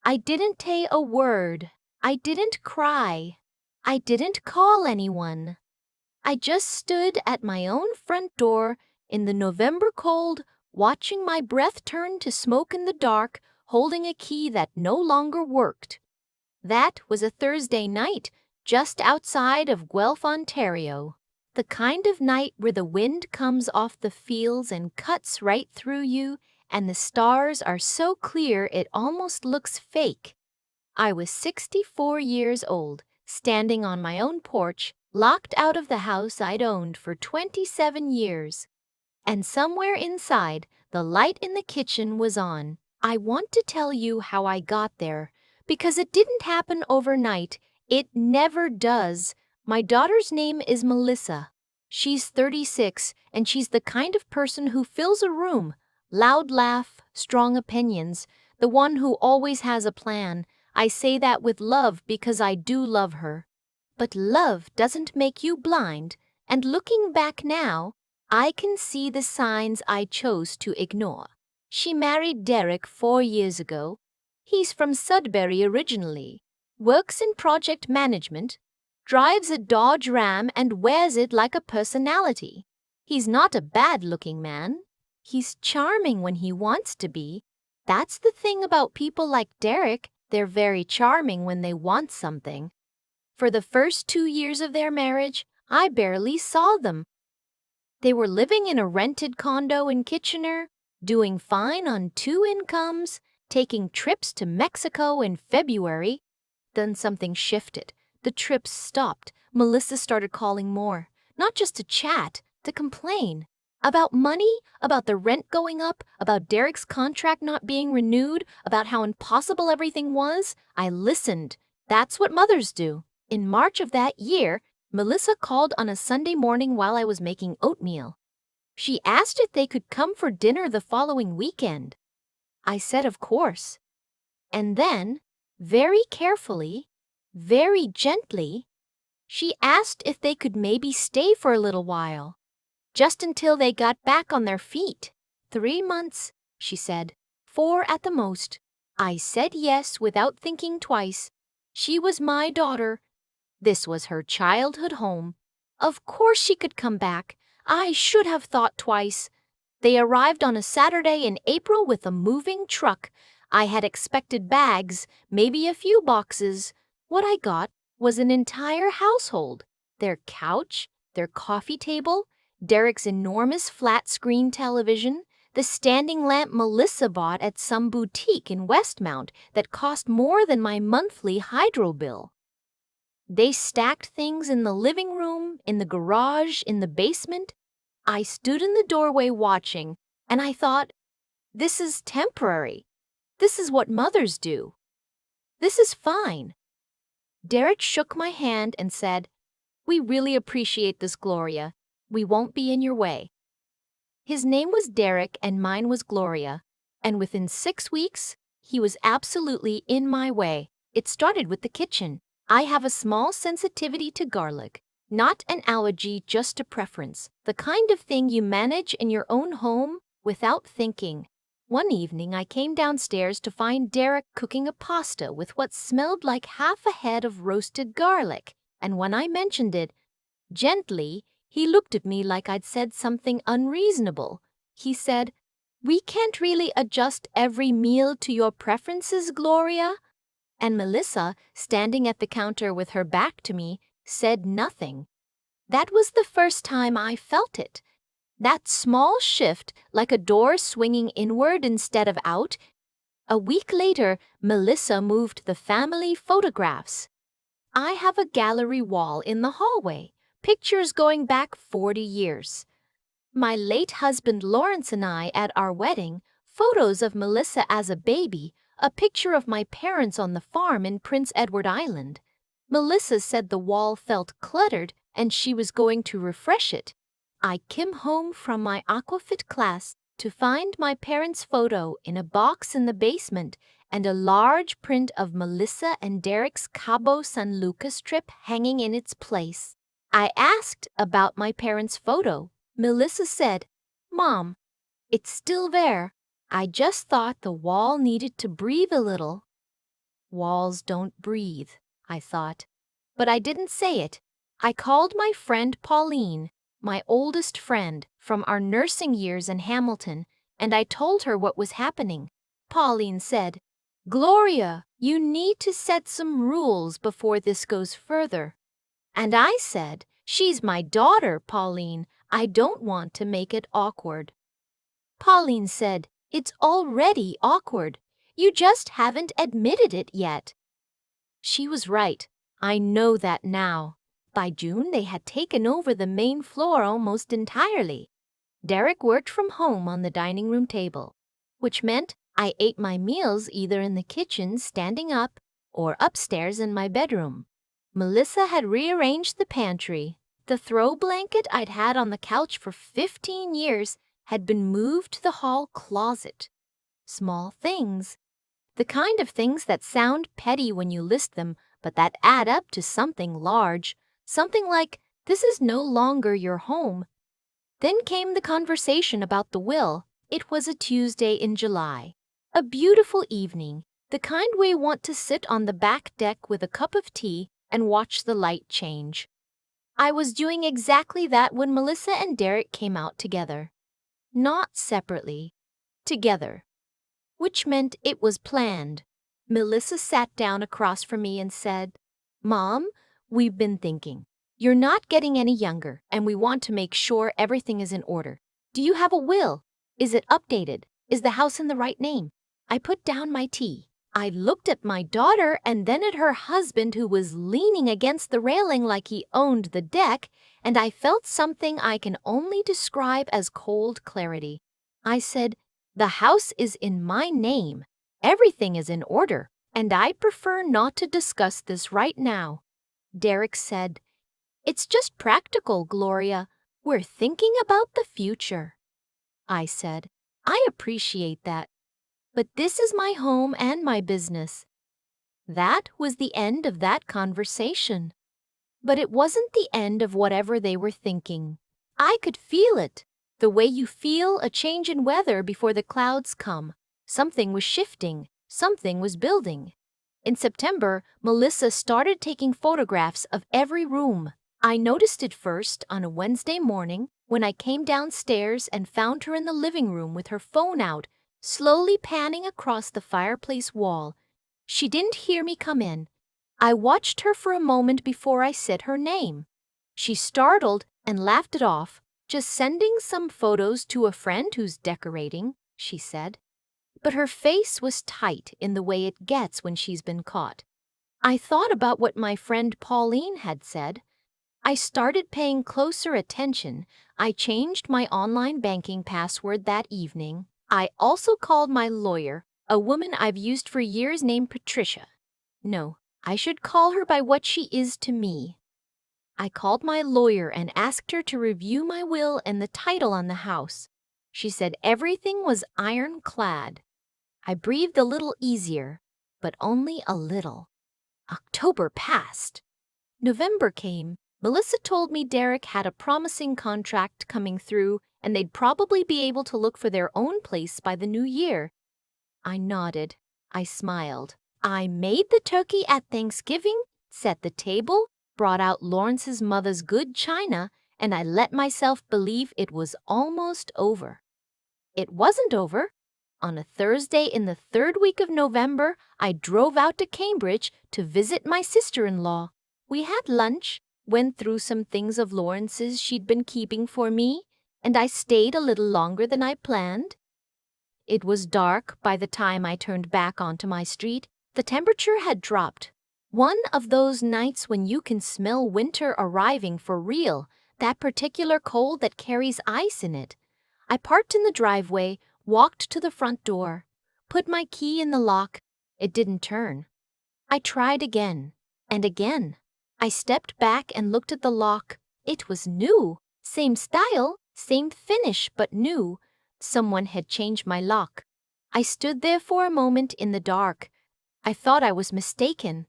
I didn't say a word. I didn't cry. I didn't call anyone. I just stood at my own front door in the November cold, watching my breath turn to smoke in the dark, holding a key that no longer worked. That was a Thursday night, just outside of Guelph, Ontario. The kind of night where the wind comes off the fields and cuts right through you, and the stars are so clear it almost looks fake. I was 64 years old, standing on my own porch, locked out of the house I'd owned for 27 years. And somewhere inside, the light in the kitchen was on. I want to tell you how I got there, because it didn't happen overnight. It never does. My daughter's name is Melissa. She's 36, and she's the kind of person who fills a room. Loud laugh, strong opinions, the one who always has a plan. I say that with love because I do love her. But love doesn't make you blind, and looking back now, I can see the signs I chose to ignore. She married Derek 4 years ago. He's from Sudbury originally, works in project management, drives a Dodge Ram and wears it like a personality. He's not a bad-looking man. He's charming when he wants to be. That's the thing about people like Derek. They're very charming when they want something. For the first 2 years of their marriage, I barely saw them. They were living in a rented condo in Kitchener, doing fine on 2 incomes, taking trips to Mexico in February. Then something shifted. The trips stopped. Melissa started calling more, not just to chat, to complain. About money, about the rent going up, about Derek's contract not being renewed, about how impossible everything was. I listened. That's what mothers do. In March of that year, Melissa called on a Sunday morning while I was making oatmeal. She asked if they could come for dinner the following weekend. I said of course. And then, very carefully, very gently, she asked if they could maybe stay for a little while. Just until they got back on their feet. 3 months, she said. 4 at the most. I said yes without thinking twice. She was my daughter. This was her childhood home. Of course she could come back. I should have thought twice. They arrived on a Saturday in April with a moving truck. I had expected bags, maybe a few boxes. What I got was an entire household. Their couch, their coffee table, Derek's enormous flat-screen television, the standing lamp Melissa bought at some boutique in Westmount that cost more than my monthly hydro bill. They stacked things in the living room, in the garage, in the basement. I stood in the doorway watching, and I thought, this is temporary. This is what mothers do. This is fine. Derek shook my hand and said, "We really appreciate this, Gloria. We won't be in your way." His name was Derek and mine was Gloria, and within 6 weeks, he was absolutely in my way. It started with the kitchen. I have a small sensitivity to garlic, not an allergy, just a preference, the kind of thing you manage in your own home without thinking. One evening, I came downstairs to find Derek cooking a pasta with what smelled like half a head of roasted garlic, and when I mentioned it, gently, he looked at me like I'd said something unreasonable. He said, "We can't really adjust every meal to your preferences, Gloria." And Melissa, standing at the counter with her back to me, said nothing. That was the first time I felt it. That small shift, like a door swinging inward instead of out. A week later, Melissa moved the family photographs. I have a gallery wall in the hallway, pictures going back 40 years. My late husband Lawrence and I at our wedding, photos of Melissa as a baby, a picture of my parents on the farm in Prince Edward Island. Melissa said the wall felt cluttered and she was going to refresh it. I came home from my aquafit class to find my parents' photo in a box in the basement and a large print of Melissa and Derek's Cabo San Lucas trip hanging in its place. I asked about my parents' photo. Melissa said, "Mom, it's still there. I just thought the wall needed to breathe a little." Walls don't breathe, I thought. But I didn't say it. I called my friend Pauline, my oldest friend from our nursing years in Hamilton, and I told her what was happening. Pauline said, "Gloria, you need to set some rules before this goes further." And I said, "She's my daughter, Pauline. I don't want to make it awkward." Pauline said, "It's already awkward. You just haven't admitted it yet." She was right. I know that now. By June, they had taken over the main floor almost entirely. Derek worked from home on the dining room table, which meant I ate my meals either in the kitchen standing up or upstairs in my bedroom. Melissa had rearranged the pantry. The throw blanket I'd had on the couch for 15 years had been moved to the hall closet. Small things. The kind of things that sound petty when you list them, but that add up to something large. Something like, "This is no longer your home." Then came the conversation about the will. It was a Tuesday in July. A beautiful evening, the kind we want to sit on the back deck with a cup of tea and watch the light change. I was doing exactly that when Melissa and Derek came out together. Not separately. Together. Which meant it was planned. Melissa sat down across from me and said, "Mom, we've been thinking. You're not getting any younger, and we want to make sure everything is in order. Do you have a will? Is it updated? Is the house in the right name?" I put down my tea. I looked at my daughter and then at her husband, who was leaning against the railing like he owned the deck, and I felt something I can only describe as cold clarity. I said, "The house is in my name. Everything is in order, and I'd prefer not to discuss this right now." Derek said, "It's just practical, Gloria. We're thinking about the future." I said, "I appreciate that. But this is my home and my business." That was the end of that conversation. But it wasn't the end of whatever they were thinking. I could feel it, the way you feel a change in weather before the clouds come. Something was shifting, something was building. In September, Melissa started taking photographs of every room. I noticed it first on a Wednesday morning when I came downstairs and found her in the living room with her phone out, slowly panning across the fireplace wall. She didn't hear me come in. I watched her for a moment before I said her name. She startled and laughed it off. "Just sending some photos to a friend who's decorating," she said. But her face was tight in the way it gets when she's been caught. I thought about what my friend Pauline had said. I started paying closer attention. I changed my online banking password that evening. I also called my lawyer, a woman I've used for years named Patricia. No, I should call her by what she is to me. I called my lawyer and asked her to review my will and the title on the house. She said everything was ironclad. I breathed a little easier, but only a little. October passed. November came. Melissa told me Derek had a promising contract coming through and they'd probably be able to look for their own place by the new year. I nodded. I smiled. I made the turkey at Thanksgiving, set the table, brought out Lawrence's mother's good china, and I let myself believe it was almost over. It wasn't over. On a Thursday in the third week of November, I drove out to Cambridge to visit my sister-in-law. We had lunch, went through some things of Lawrence's she'd been keeping for me, and I stayed a little longer than I planned. It was dark by the time I turned back onto my street. The temperature had dropped. One of those nights when you can smell winter arriving for real, that particular cold that carries ice in it. I parked in the driveway, walked to the front door, put my key in the lock. It didn't turn. I tried again and again. I stepped back and looked at the lock. It was new. Same style, same finish, but new. Someone had changed my lock. I stood there for a moment in the dark. I thought I was mistaken.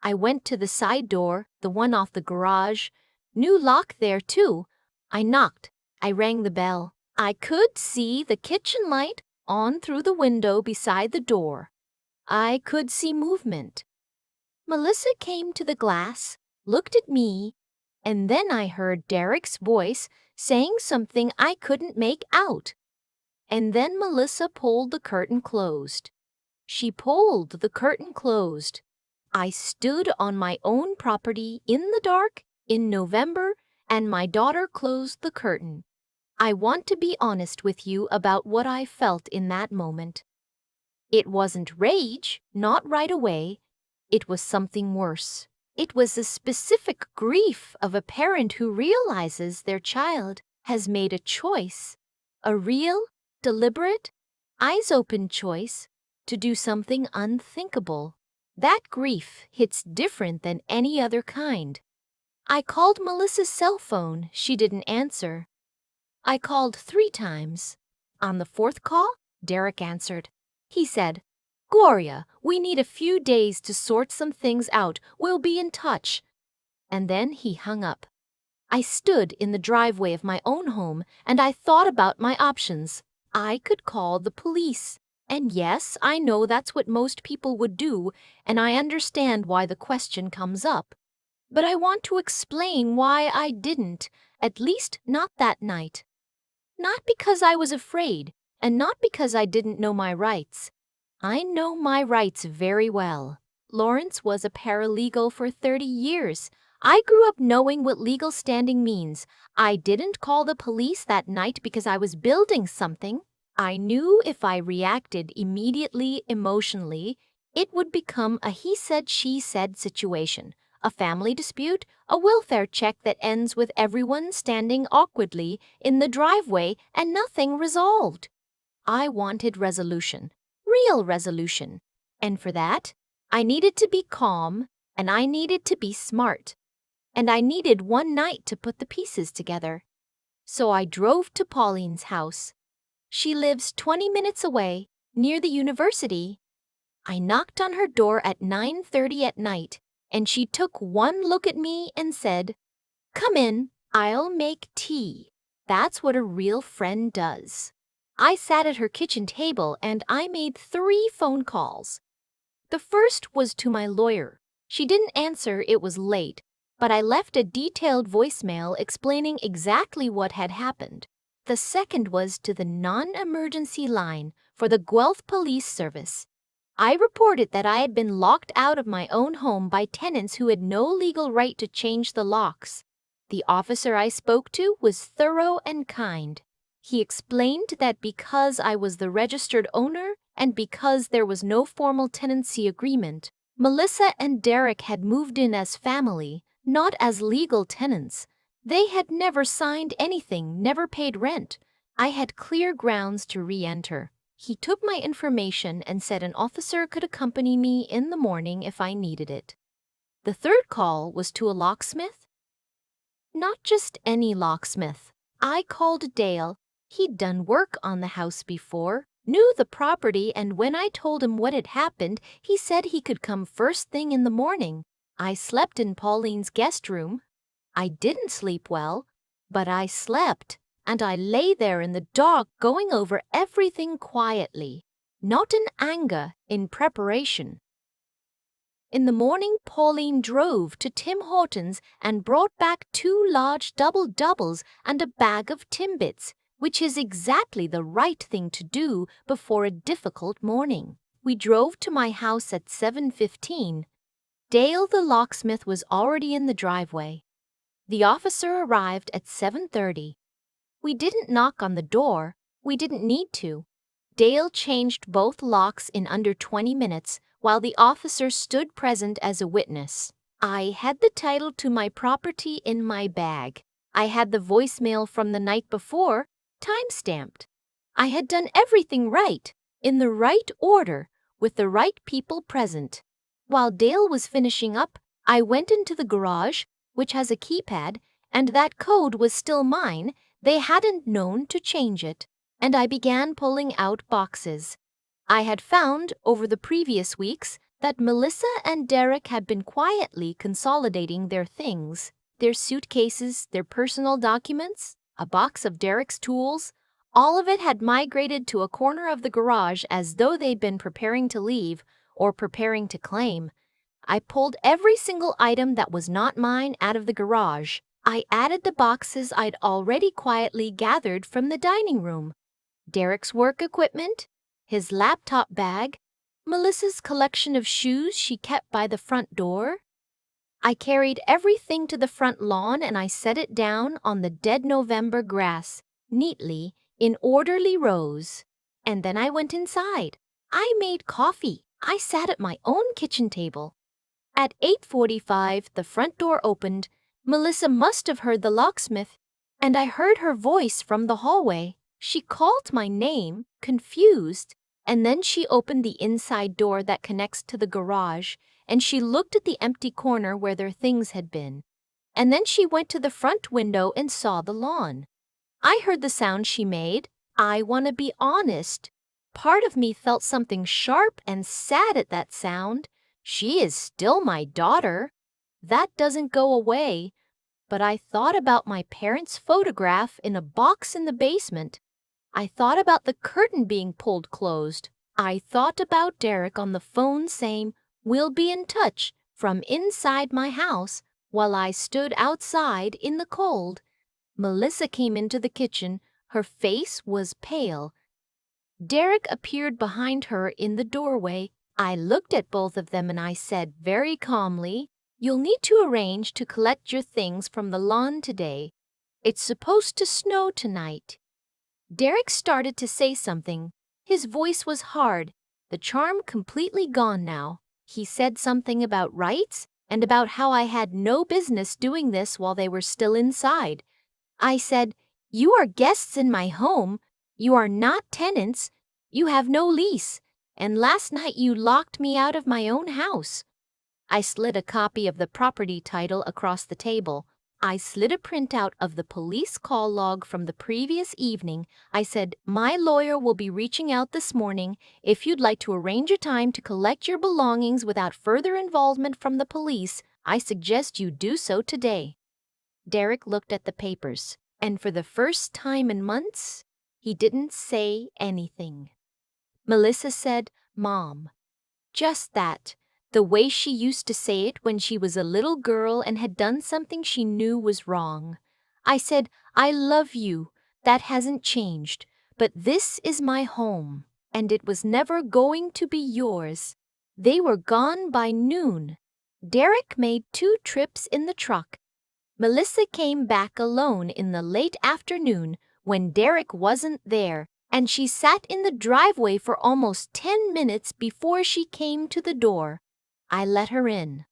I went to the side door, the one off the garage. New lock there, too. I knocked. I rang the bell. I could see the kitchen light on through the window beside the door. I could see movement. Melissa came to the glass, looked at me, and then I heard Derek's voice saying something I couldn't make out. And then Melissa pulled the curtain closed. She pulled the curtain closed. I stood on my own property in the dark in November, and my daughter closed the curtain. I want to be honest with you about what I felt in that moment. It wasn't rage, not right away. It was something worse. It was the specific grief of a parent who realizes their child has made a choice, a real, deliberate, eyes-open choice to do something unthinkable. That grief hits different than any other kind. I called Melissa's cell phone. She didn't answer. I called 3 times. On the 4th call, Derek answered. He said, "Gloria, we need a few days to sort some things out. We'll be in touch." And then he hung up. I stood in the driveway of my own home and I thought about my options. I could call the police. And yes, I know that's what most people would do, and I understand why the question comes up. But I want to explain why I didn't, at least not that night. Not because I was afraid, and not because I didn't know my rights. I know my rights very well. Lawrence was a paralegal for 30 years. I grew up knowing what legal standing means. I didn't call the police that night because I was building something. I knew if I reacted immediately emotionally, it would become a he said, she said situation, a family dispute, a welfare check that ends with everyone standing awkwardly in the driveway and nothing resolved. I wanted resolution, real resolution. And for that, I needed to be calm, and I needed to be smart. And I needed one night to put the pieces together. So I drove to Pauline's house. She lives 20 minutes away, near the university. I knocked on her door at 9:30 at night, and she took one look at me and said, "Come in, I'll make tea." That's what a real friend does. I sat at her kitchen table and I made 3 phone calls. The first was to my lawyer. She didn't answer, it was late, but I left a detailed voicemail explaining exactly what had happened. The second was to the non-emergency line for the Guelph Police Service. I reported that I had been locked out of my own home by tenants who had no legal right to change the locks. The officer I spoke to was thorough and kind. He explained that because I was the registered owner and because there was no formal tenancy agreement, Melissa and Derek had moved in as family, not as legal tenants. They had never signed anything, never paid rent. I had clear grounds to re-enter. He took my information and said an officer could accompany me in the morning if I needed it. The third call was to a locksmith. Not just any locksmith. I called Dale. He'd done work on the house before, knew the property, and when I told him what had happened, he said he could come first thing in the morning. I slept in Pauline's guest room. I didn't sleep well, but I slept, and I lay there in the dark going over everything quietly, not in anger, in preparation. In the morning, Pauline drove to Tim Hortons and brought back 2 large double-doubles and a bag of Timbits, which is exactly the right thing to do before a difficult morning. We drove to my house at 7:15. Dale the locksmith was already in the driveway. The officer arrived at 7:30. We didn't knock on the door. We didn't need to. Dale changed both locks in under 20 minutes while the officer stood present as a witness. I had the title to my property in my bag. I had the voicemail from the night before, time-stamped. I had done everything right, in the right order, with the right people present. While Dale was finishing up, I went into the garage, which has a keypad, and that code was still mine. They hadn't known to change it, and I began pulling out boxes. I had found, over the previous weeks, that Melissa and Derek had been quietly consolidating their things, their suitcases, their personal documents, a box of Derek's tools. All of it had migrated to a corner of the garage as though they'd been preparing to leave, or preparing to claim. I pulled every single item that was not mine out of the garage. I added the boxes I'd already quietly gathered from the dining room. Derek's work equipment, his laptop bag, Melissa's collection of shoes she kept by the front door. I carried everything to the front lawn and I set it down on the dead November grass, neatly, in orderly rows. And then I went inside. I made coffee. I sat at my own kitchen table. At 8:45, the front door opened. Melissa must have heard the locksmith, and I heard her voice from the hallway. She called my name, confused, and then she opened the inside door that connects to the garage, and she looked at the empty corner where their things had been. And then she went to the front window and saw the lawn. I heard the sound she made. I want to be honest. Part of me felt something sharp and sad at that sound. She is still my daughter. That doesn't go away. But I thought about my parents' photograph in a box in the basement. I thought about the curtain being pulled closed. I thought about Derek on the phone saying, "We'll be in touch," from inside my house while I stood outside in the cold. Melissa came into the kitchen. Her face was pale. Derek appeared behind her in the doorway. I looked at both of them and I said very calmly, "You'll need to arrange to collect your things from the lawn today. It's supposed to snow tonight." Derek started to say something. His voice was hard, the charm completely gone now. He said something about rights and about how I had no business doing this while they were still inside. I said, "You are guests in my home. You are not tenants. You have no lease. And last night you locked me out of my own house." I slid a copy of the property title across the table. I slid a printout of the police call log from the previous evening. I said, "My lawyer will be reaching out this morning. If you'd like to arrange a time to collect your belongings without further involvement from the police, I suggest you do so today." Derek looked at the papers, and for the first time in months, he didn't say anything. Melissa said, "Mom." Just that, the way she used to say it when she was a little girl and had done something she knew was wrong. I said, "I love you. That hasn't changed. But this is my home, and it was never going to be yours." They were gone by noon. Derek made 2 trips in the truck. Melissa came back alone in the late afternoon when Derek wasn't there, and she sat in the driveway for almost 10 minutes before she came to the door. I let her in.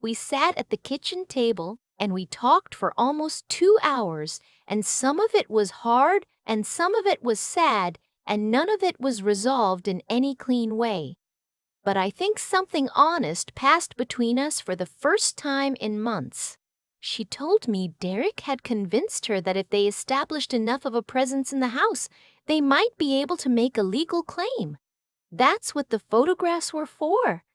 We sat at the kitchen table and we talked for almost 2 hours, and some of it was hard and some of it was sad, and none of it was resolved in any clean way. But I think something honest passed between us for the first time in months. She told me Derek had convinced her that if they established enough of a presence in the house, they might be able to make a legal claim. That's what the photographs were for.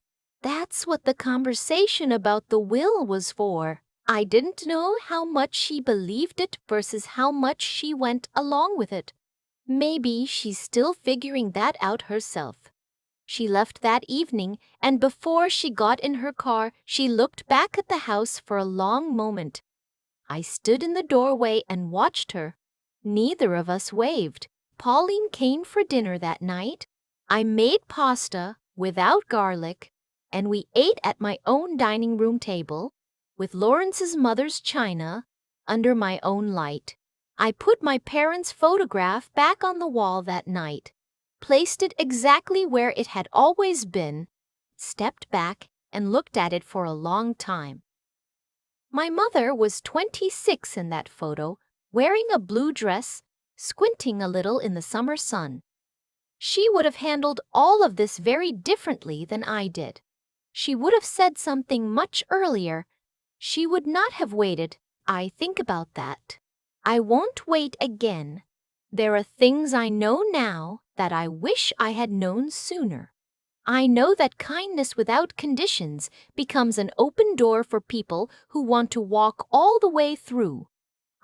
That's what the conversation about the will was for. I didn't know how much she believed it versus how much she went along with it. Maybe she's still figuring that out herself. She left that evening, and before she got in her car, she looked back at the house for a long moment. I stood in the doorway and watched her. Neither of us waved. Pauline came for dinner that night. I made pasta without garlic, and we ate at my own dining room table, with Lawrence's mother's china, under my own light. I put my parents' photograph back on the wall that night, placed it exactly where it had always been, stepped back and looked at it for a long time. My mother was 26 in that photo, wearing a blue dress, squinting a little in the summer sun. She would have handled all of this very differently than I did. She would have said something much earlier. She would not have waited. I think about that. I won't wait again. There are things I know now that I wish I had known sooner. I know that kindness without conditions becomes an open door for people who want to walk all the way through.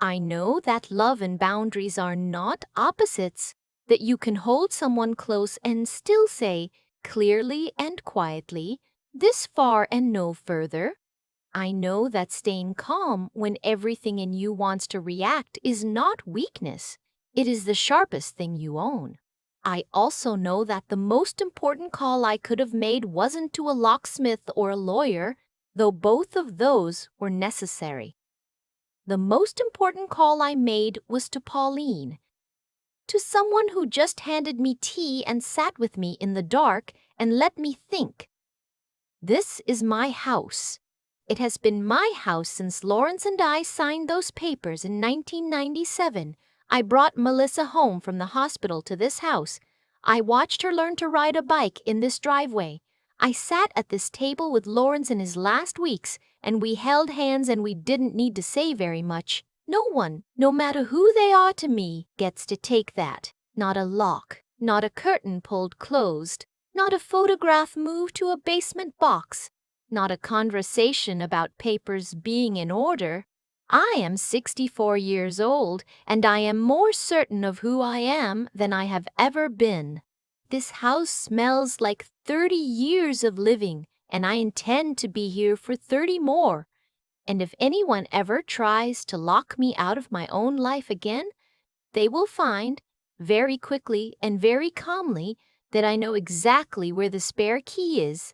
I know that love and boundaries are not opposites, that you can hold someone close and still say, clearly and quietly, this far and no further. I know that staying calm when everything in you wants to react is not weakness. It is the sharpest thing you own. I also know that the most important call I could have made wasn't to a locksmith or a lawyer, though both of those were necessary. The most important call I made was to Pauline, to someone who just handed me tea and sat with me in the dark and let me think. This is my house. It has been my house since Lawrence and I signed those papers in 1997. I brought Melissa home from the hospital to this house. I watched her learn to ride a bike in this driveway. I sat at this table with Lawrence in his last weeks, and we held hands and we didn't need to say very much. No one, no matter who they are to me, gets to take that. Not a lock, not a curtain pulled closed, not a photograph moved to a basement box, not a conversation about papers being in order. I am 64 years old, and I am more certain of who I am than I have ever been. This house smells like 30 years of living, and I intend to be here for 30 more. And if anyone ever tries to lock me out of my own life again, they will find, very quickly and very calmly, that I know exactly where the spare key is.